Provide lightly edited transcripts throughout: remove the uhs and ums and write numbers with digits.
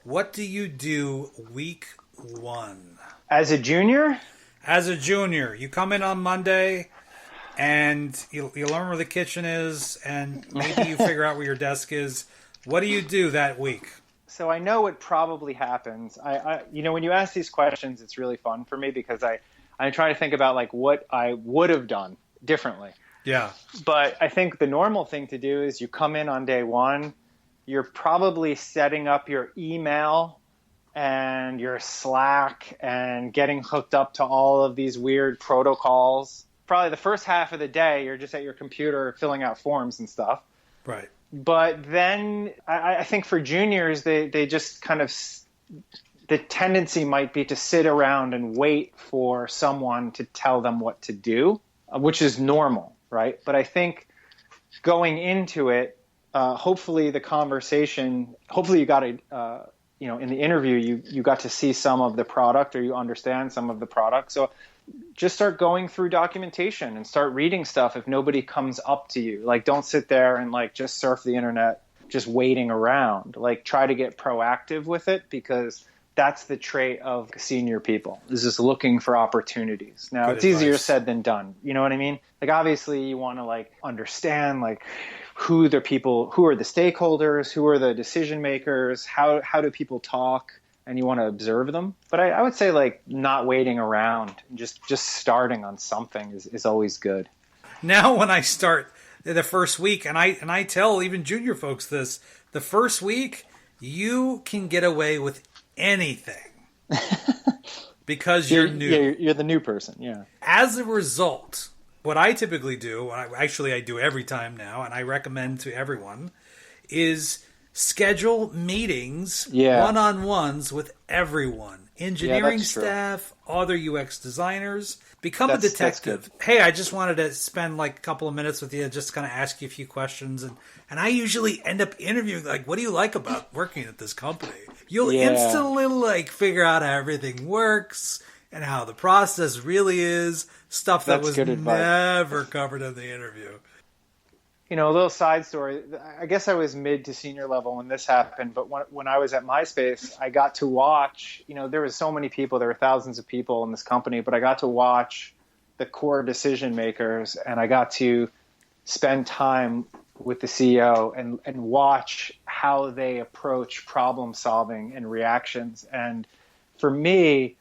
What do you do week one? As a junior? As a junior, you come in on Monday and you learn where the kitchen is and maybe you figure out where your desk is. What do you do that week? So I know what probably happens. When you ask these questions, it's really fun for me because I try to think about like what I would have done differently. Yeah. But I think the normal thing to do is you come in on day one, you're probably setting up your email and your Slack and getting hooked up to all of these weird protocols. Probably the first half of the day, you're just at your computer filling out forms and stuff. Right. But then I think for juniors, they just kind of, the tendency might be to sit around and wait for someone to tell them what to do, which is normal, right? But I think going into it, hopefully the conversation, hopefully you got to, in the interview, you got to see some of the product or you understand some of the product. So just start going through documentation and start reading stuff if nobody comes up to you. Like, don't sit there and like just surf the internet, just waiting around. Like, try to get proactive with it because that's the trait of senior people, is just looking for opportunities. Now, Good it's easier advice. said than done. You know what I mean? Like, obviously you want to like understand like who are the stakeholders, who are the decision makers, how do people talk, and you want to observe them. But I would say like not waiting around, just starting on something is always good. Now when I start the first week, and I tell even junior folks this, the first week you can get away with anything because you're new. Yeah, you're the new person, yeah. As a result, what I typically do, I do every time now, and I recommend to everyone, is schedule meetings, one-on-ones with everyone. Engineering staff, other UX designers. Become a detective. Hey, I just wanted to spend like a couple of minutes with you, just kind of ask you a few questions. And I usually end up interviewing, like, what do you like about working at this company? You'll instantly like figure out how everything works and how the process really is. Stuff that was never covered in the interview. A little side story. I guess I was mid to senior level when this happened, but when I was at MySpace, I got to watch, there was so many people, there were thousands of people in this company, but I got to watch the core decision makers and I got to spend time with the CEO and watch how they approach problem solving and reactions. And for me,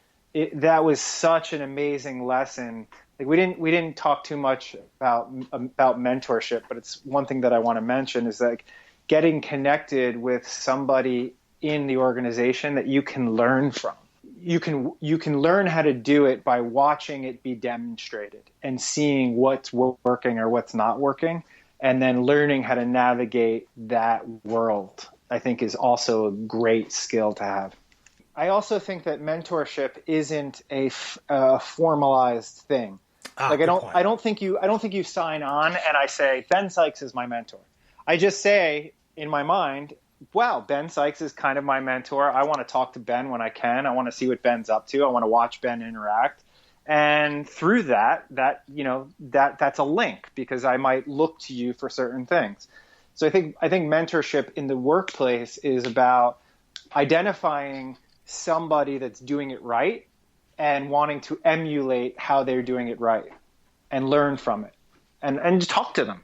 that was such an amazing lesson. Like we didn't talk too much about mentorship, but it's one thing that I want to mention is like getting connected with somebody in the organization that you can learn from. You can learn how to do it by watching it be demonstrated and seeing what's working or what's not working, and then learning how to navigate that world, I think, is also a great skill to have. I also think that mentorship isn't a formalized thing. Like I don't think you sign on and I say Ben Sykes is my mentor. I just say in my mind, wow, Ben Sykes is kind of my mentor. I want to talk to Ben when I can. I want to see what Ben's up to. I want to watch Ben interact. And through that's a link because I might look to you for certain things. So I think mentorship in the workplace is about identifying somebody that's doing it right and wanting to emulate how they're doing it right and learn from it and talk to them.